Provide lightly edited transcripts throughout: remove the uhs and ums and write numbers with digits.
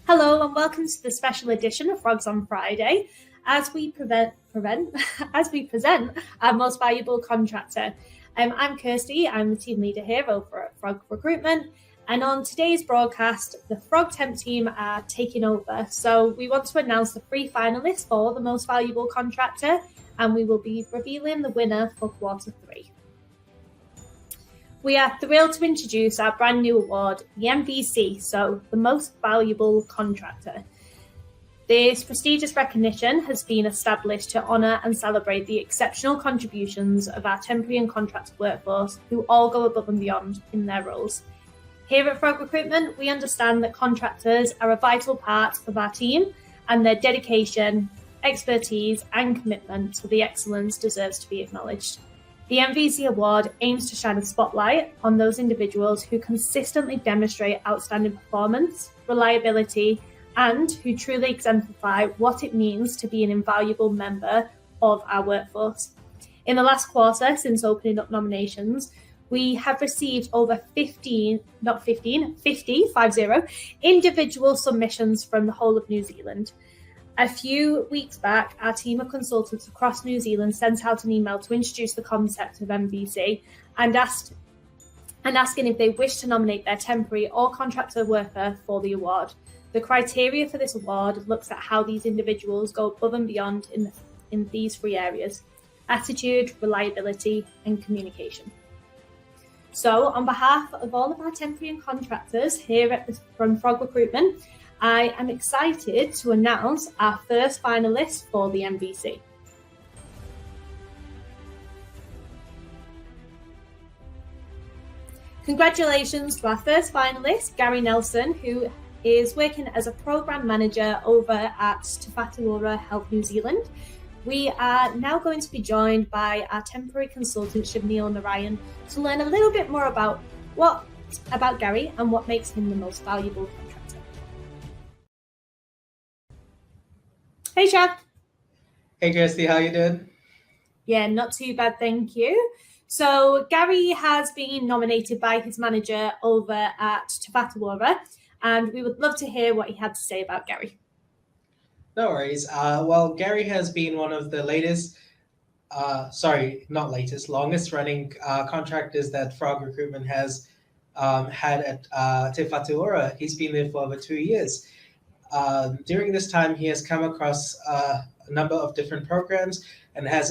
Hello and welcome to the special edition of Frogs on Friday as we present our Most Valuable Contractor. I'm Kirsty, I'm the team leader here over at Frog Recruitment, and on today's broadcast, the Frog Temp team are taking over. So we want to announce the 3 finalists for the Most Valuable Contractor, and we will be revealing the winner for quarter 3. We are thrilled to introduce our brand new award, the MVC, so the Most Valuable Contractor. This prestigious recognition has been established to honour and celebrate the exceptional contributions of our temporary and contractor workforce who all go above and beyond in their roles. Here at Frog Recruitment, we understand that contractors are a vital part of our team and their dedication, expertise and commitment to the excellence deserves to be acknowledged. The MVC Award aims to shine a spotlight on those individuals who consistently demonstrate outstanding performance, reliability, and who truly exemplify what it means to be an invaluable member of our workforce. In the last quarter, since opening up nominations, we have received over 50 individual submissions from the whole of New Zealand. A few weeks back, our team of consultants across New Zealand sent out an email to introduce the concept of MVC and asking if they wish to nominate their temporary or contractor worker for the award. The criteria for this award looks at how these individuals go above and beyond in these 3 areas: attitude, reliability, and communication. So on behalf of all of our temporary and contractors here from Frog Recruitment, I am excited to announce our first finalist for the MVC. Congratulations to our first finalist, Gary Nelson, who is working as a program manager over at Te Whatu Health New Zealand. We are now going to be joined by our temporary consultant, Siobhan Narayan, to learn a little bit more about Gary and what makes him the most valuable contractor. Hey, Shab. Hey, Kirsty, how you doing? Yeah, not too bad, thank you. So Gary has been nominated by his manager over at Te Whatu, and we would love to hear what he had to say about Gary. No worries. Well, Gary has been one of the longest running contractors that Frog Recruitment has had at Te Whatu. He's been there for over 2 years. During this time, he has come across a number of different programs and has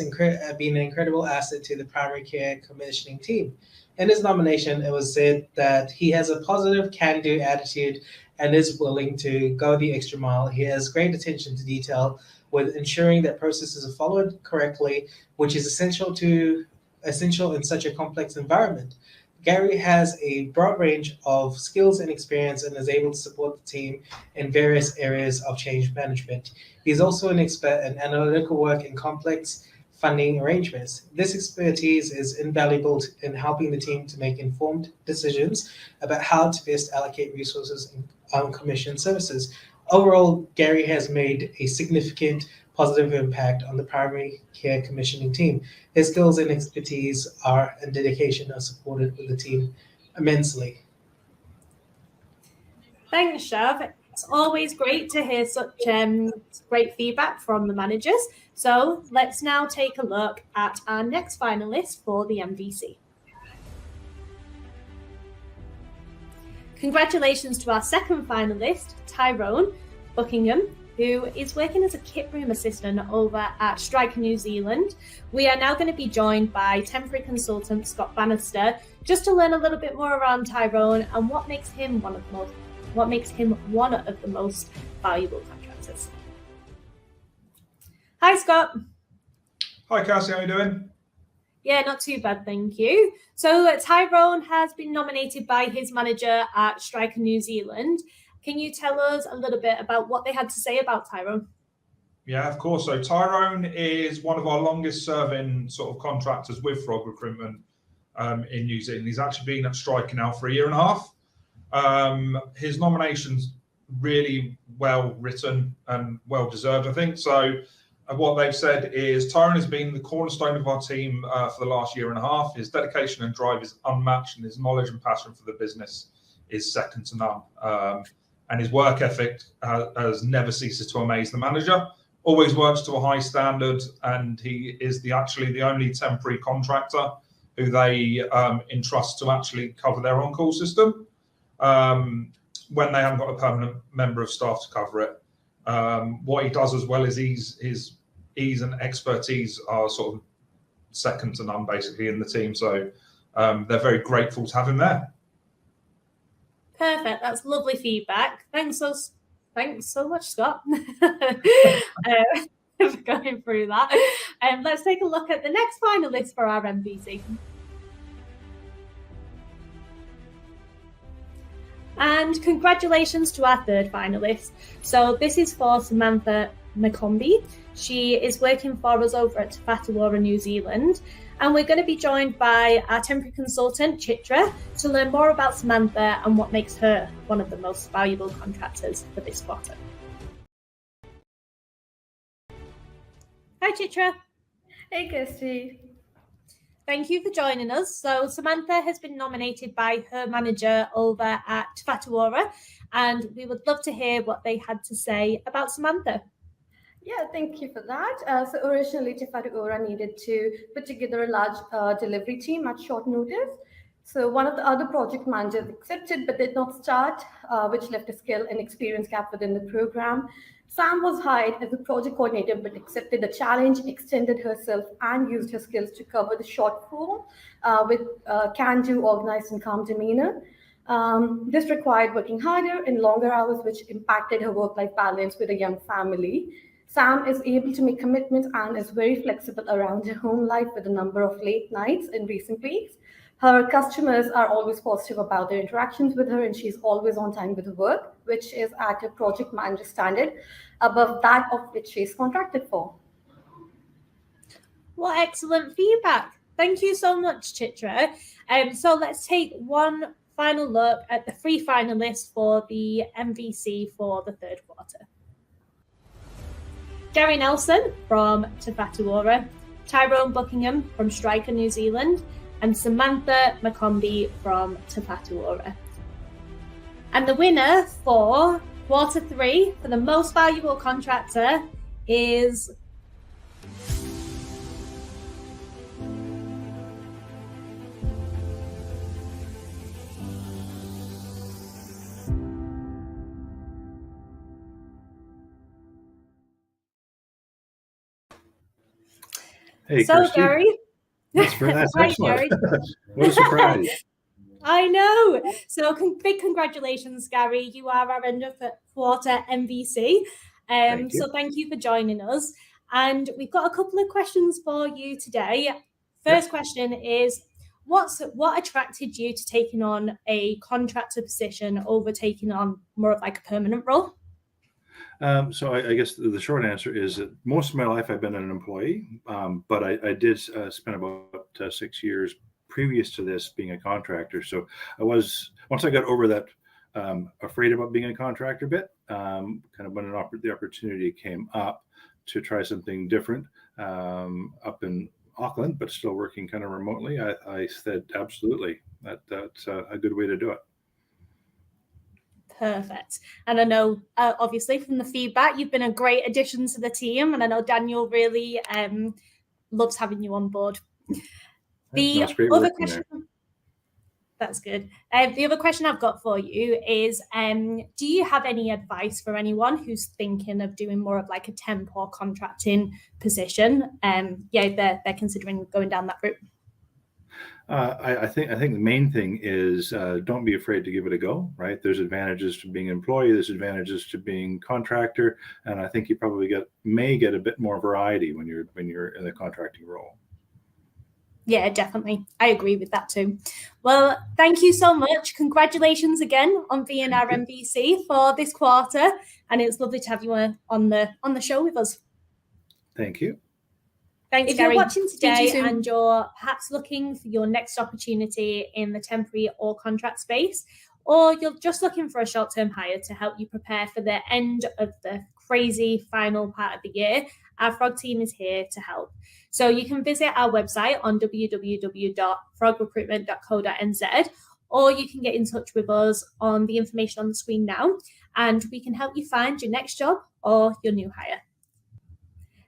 been an incredible asset to the primary care commissioning team. In his nomination, it was said that he has a positive can-do attitude and is willing to go the extra mile. He has great attention to detail with ensuring that processes are followed correctly, which is essential in such a complex environment. Gary has a broad range of skills and experience and is able to support the team in various areas of change management. He's also an expert in analytical work and complex funding arrangements. This expertise is invaluable in helping the team to make informed decisions about how to best allocate resources and commission services. Overall, Gary has made a significant positive impact on the primary care commissioning team. His skills and expertise and dedication are supported with the team immensely. Thanks, Shav. It's always great to hear such great feedback from the managers. So let's now take a look at our next finalist for the MVC. Congratulations to our second finalist, Tyrone Buckingham, who is working as a kit room assistant over at Striker New Zealand. We are now going to be joined by temporary consultant Scott Bannister just to learn a little bit more around Tyrone and what makes him one of the most valuable contractors. Hi, Scott. Hi, Cassie. How are you doing? Yeah, not too bad, thank you. So Tyrone has been nominated by his manager at Striker New Zealand. Can you tell us a little bit about what they had to say about Tyrone? Yeah, of course. So Tyrone is one of our longest serving sort of contractors with Frog Recruitment in New Zealand. He's actually been at Striker now for 1.5 years. His nomination's really well written and well deserved, I think. So what they've said is Tyrone has been the cornerstone of our team for the last 1.5 years. His dedication and drive is unmatched, and his knowledge and passion for the business is second to none. And his work ethic has never ceases to amaze the manager. Always works to a high standard, and he is actually the only temporary contractor who they entrust to actually cover their on-call system when they haven't got a permanent member of staff to cover it. What he does as well is his ease and expertise are sort of second to none, basically, in the team. So they're very grateful to have him there. Perfect. That's lovely feedback. Thanks so much, Scott, for going through that. Let's take a look at the next finalist for our MVC. And congratulations to our third finalist. So this is for Samantha McCombie. She is working for us over at Te Whatu Ora, New Zealand. And we're going to be joined by our temporary consultant, Chitra, to learn more about Samantha and what makes her one of the most valuable contractors for this quarter. Hi, Chitra. Hey, Kirsty. Thank you for joining us. So Samantha has been nominated by her manager over at Te Whatu Ora, and we would love to hear what they had to say about Samantha. Yeah, thank you for that. So originally, Te Whatu Ora needed to put together a large delivery team at short notice. So one of the other project managers accepted but did not start, which left a skill and experience gap within the program. Sam was hired as a project coordinator but accepted the challenge, extended herself, and used her skills to cover the shortfall with can-do, organized, and calm demeanor. This required working harder and longer hours, which impacted her work-life balance with a young family. Sam is able to make commitments and is very flexible around her home life with a number of late nights in recent weeks. Her customers are always positive about their interactions with her, and she's always on time with her work, which is at a project manager standard, above that of which she's contracted for. What excellent feedback. Thank you so much, Chitra. So let's take one final look at the 3 finalists for the MVC for the third quarter. Gary Nelson from Te Whatu Ora, Tyrone Buckingham from Striker, New Zealand, and Samantha McCombie from Te Whatu Ora. And the winner for quarter 3 for the most valuable contractor is Hey, so Kirsty. Gary. That's Hi, excellent. Gary. What a surprise. I know. So big congratulations, Gary. You are our end of the quarter MVC. So thank you for joining us. And we've got a couple of questions for you today. First question is, what attracted you to taking on a contractor position over taking on more of like a permanent role? So I guess the short answer is that most of my life I've been an employee, but I did spend about 6 years previous to this being a contractor. So once I got over that afraid about being a contractor bit, kind of when the opportunity came up to try something different up in Auckland, but still working kind of remotely, I said, absolutely, that's a good way to do it. Perfect. And I know, obviously, from the feedback, you've been a great addition to the team. And I know Daniel really loves having you on board. The other question, that's good. The other question I've got for you is, do you have any advice for anyone who's thinking of doing more of like a temp or contracting position? They're considering going down that route. I think the main thing is don't be afraid to give it a go, right? There's advantages to being employee, there's advantages to being contractor, and I think you probably may get a bit more variety when you're in the contracting role. Yeah, definitely. I agree with that too. Well, thank you so much. Congratulations again on being our MVC for this quarter, and it's lovely to have you on the show with us. Thank you. Thanks, If Gary. you're watching today and you're perhaps looking for your next opportunity in the temporary or contract space, or you're just looking for a short-term hire to help you prepare for the end of the crazy final part of the year, our Frog team is here to help. So you can visit our website on www.frogrecruitment.co.nz, or you can get in touch with us on the information on the screen now, and we can help you find your next job or your new hire.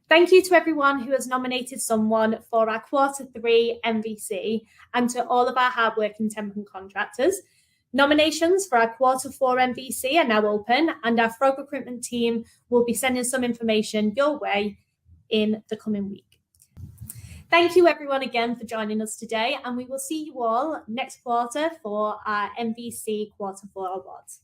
Thank you to everyone who has nominated someone for our Q3 MVC, and to all of our hardworking temp and contractors. Nominations for our Q4 MVC are now open, and our Frog Recruitment team will be sending some information your way in the coming week. Thank you everyone again for joining us today, and we will see you all next quarter for our MVC Q4 Awards.